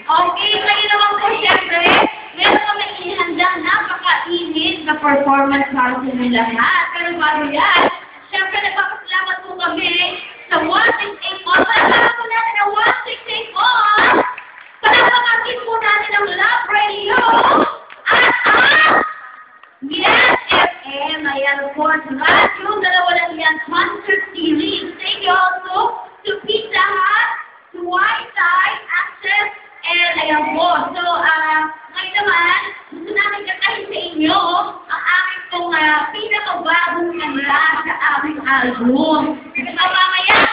Okay, kayo naman po siyempre, meron kami ihandang napaka-init na performance para sa inyo lahat. Pero bago yan, siyempre nagpapasalamat po kami sa 168 Mall. Palalaman po natin ang 168 Mall. Palalaman po natin ang Love Radio. At Yes FM. Ayan po, radyo, dalawa lang yan, concert series. Thank you also to Pizza Hut, to Wi-Fi, Access, and ayan po. So, ngayon naman, gusto namin katahin sa inyo ang aming pong pinakabagong kanta sa aming album. Kasi mamaya,